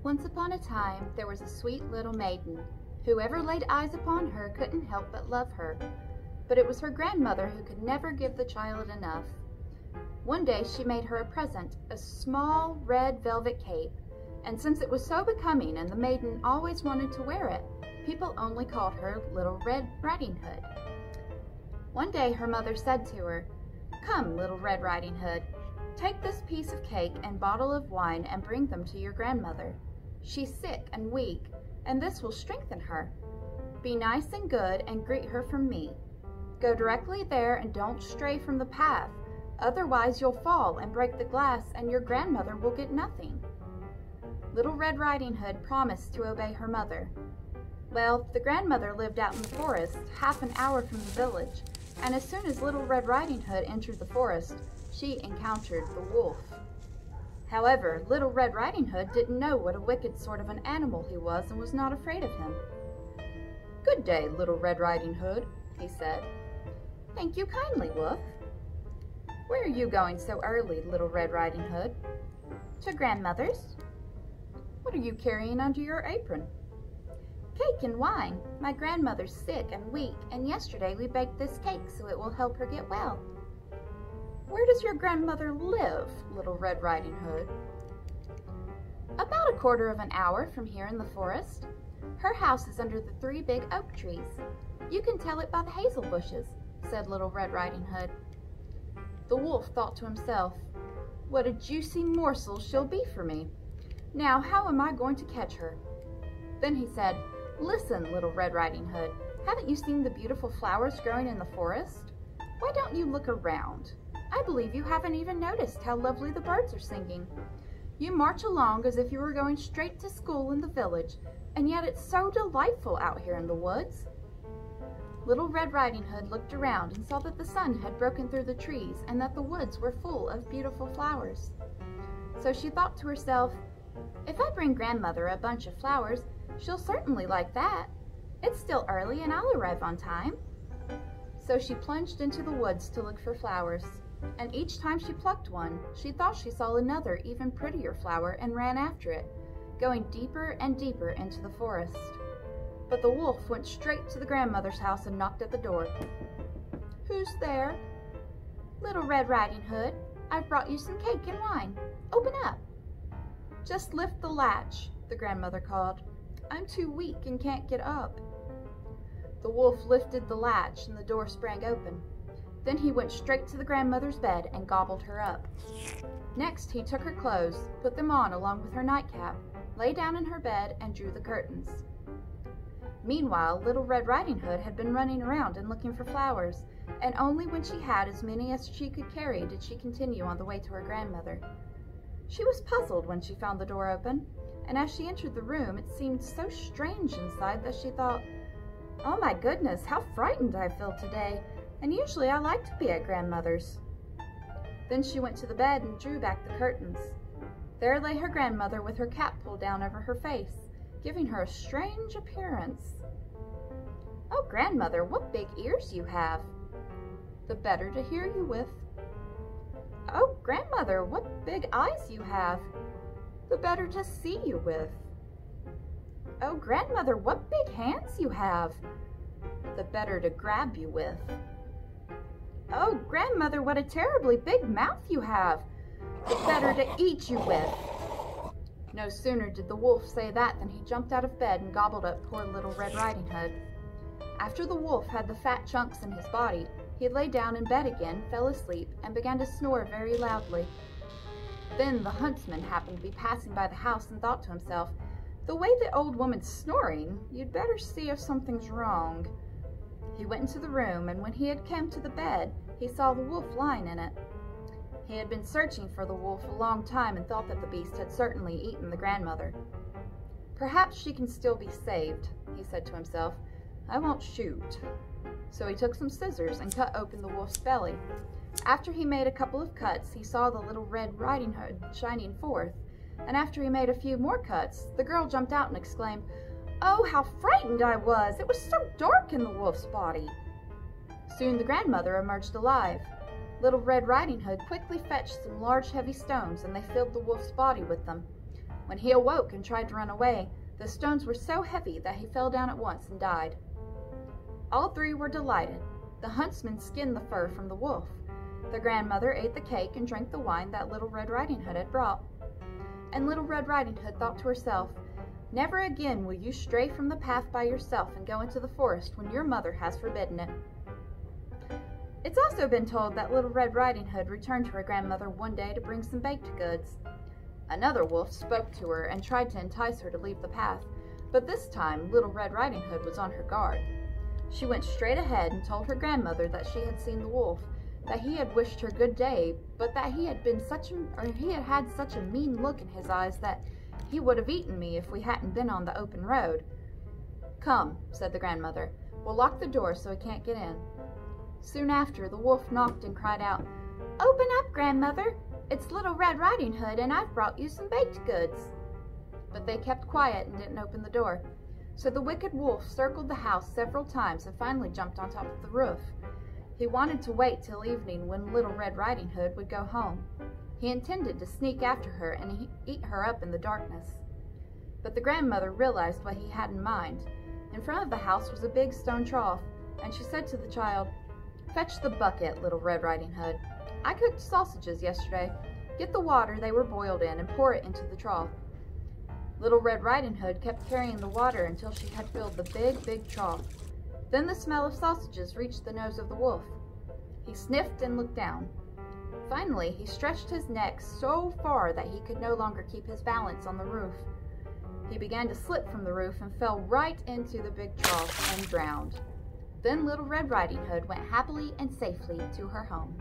Once upon a time there was a sweet little maiden. Whoever laid eyes upon her couldn't help but love her, but it was her grandmother who could never give the child enough. One day she made her a present, a small red velvet cape, and since it was so becoming and the maiden always wanted to wear it, people only called her Little Red Riding Hood. One day her mother said to her, "Come, Little Red Riding Hood, take this piece of cake and bottle of wine and bring them to your grandmother. She's sick and weak, and this will strengthen her. Be nice and good and greet her from me. Go directly there and don't stray from the path, otherwise you'll fall and break the glass and your grandmother will get nothing." Little Red Riding Hood promised to obey her mother. Well, the grandmother lived out in the forest, half an hour from the village, and as soon as Little Red Riding Hood entered the forest, she encountered the wolf. However, Little Red Riding Hood didn't know what a wicked sort of an animal he was and was not afraid of him. "Good day, Little Red Riding Hood," he said. "Thank you kindly, Wolf." "Where are you going so early, Little Red Riding Hood?" "To grandmother's." "What are you carrying under your apron?" "Cake and wine. My grandmother's sick and weak, and yesterday we baked this cake so it will help her get well." "Where does your grandmother live, Little Red Riding Hood?" "About a quarter of an hour from here in the forest. Her house is under the 3 big oak trees. You can tell it by the hazel bushes," said Little Red Riding Hood. The wolf thought to himself, "What a juicy morsel she'll be for me. Now how am I going to catch her?" Then he said, "Listen, Little Red Riding Hood, haven't you seen the beautiful flowers growing in the forest? Why don't you look around? I believe you haven't even noticed how lovely the birds are singing. You march along as if you were going straight to school in the village, and yet it's so delightful out here in the woods." Little Red Riding Hood looked around and saw that the sun had broken through the trees and that the woods were full of beautiful flowers. So she thought to herself, "If I bring grandmother a bunch of flowers, she'll certainly like that. It's still early and I'll arrive on time." So she plunged into the woods to look for flowers, and each time she plucked one, she thought she saw another even prettier flower and ran after it, going deeper and deeper into the forest. But the wolf went straight to the grandmother's house and knocked at the door. "Who's there?" "Little Red Riding Hood, I've brought you some cake and wine. Open up." "Just lift the latch," the grandmother called. "I'm too weak and can't get up." The wolf lifted the latch and the door sprang open. Then he went straight to the grandmother's bed and gobbled her up. Next he took her clothes, put them on along with her nightcap, lay down in her bed and drew the curtains. Meanwhile, Little Red Riding Hood had been running around and looking for flowers, and only when she had as many as she could carry did she continue on the way to her grandmother. She was puzzled when she found the door open, and as she entered the room it seemed so strange inside that she thought, "Oh my goodness, how frightened I feel today, and usually I like to be at grandmother's." Then she went to the bed and drew back the curtains. There lay her grandmother with her cap pulled down over her face, giving her a strange appearance. "Oh, grandmother, what big ears you have." "The better to hear you with." "Oh, grandmother, what big eyes you have." "The better to see you with." "Oh, grandmother, what big hands you have." "The better to grab you with." "Oh, grandmother, what a terribly big mouth you have. The better to eat you with." No sooner did the wolf say that than he jumped out of bed and gobbled up poor Little Red Riding Hood. After the wolf had the fat chunks in his body, he lay down in bed again, fell asleep, and began to snore very loudly. Then the huntsman happened to be passing by the house and thought to himself, "The way the old woman's snoring, you'd better see if something's wrong." He went into the room, and when he had come to the bed, he saw the wolf lying in it. He had been searching for the wolf a long time and thought that the beast had certainly eaten the grandmother. "Perhaps she can still be saved," he said to himself. "I won't shoot." So he took some scissors and cut open the wolf's belly. After he made a couple of cuts, he saw the Little Red Riding Hood shining forth, and after he made a few more cuts, the girl jumped out and exclaimed, "Oh, how frightened I was! It was so dark in the wolf's body." Soon the grandmother emerged alive. Little Red Riding Hood quickly fetched some large heavy stones, and they filled the wolf's body with them. When he awoke and tried to run away, the stones were so heavy that he fell down at once and died. All three were delighted. The huntsman skinned the fur from the wolf. The grandmother ate the cake and drank the wine that Little Red Riding Hood had brought. And Little Red Riding Hood thought to herself, "Never again will you stray from the path by yourself and go into the forest when your mother has forbidden it." It's also been told that Little Red Riding Hood returned to her grandmother one day to bring some baked goods. Another wolf spoke to her and tried to entice her to leave the path, but this time Little Red Riding Hood was on her guard. She went straight ahead and told her grandmother that she had seen the wolf, that he had wished her good day, but that he had had such a mean look in his eyes that he would have eaten me if we hadn't been on the open road. "Come," said the grandmother, "we'll lock the door so he can't get in." Soon after, the wolf knocked and cried out, "Open up, grandmother! It's Little Red Riding Hood, and I've brought you some baked goods." But they kept quiet and didn't open the door. So the wicked wolf circled the house several times and finally jumped on top of the roof. He wanted to wait till evening when Little Red Riding Hood would go home. He intended to sneak after her and eat her up in the darkness. But the grandmother realized what he had in mind. In front of the house was a big stone trough, and she said to the child, "Fetch the bucket, Little Red Riding Hood. I cooked sausages yesterday. Get the water they were boiled in and pour it into the trough." Little Red Riding Hood kept carrying the water until she had filled the big trough. Then the smell of sausages reached the nose of the wolf. He sniffed and looked down. Finally, he stretched his neck so far that he could no longer keep his balance on the roof. He began to slip from the roof and fell right into the big trough and drowned. Then Little Red Riding Hood went happily and safely to her home.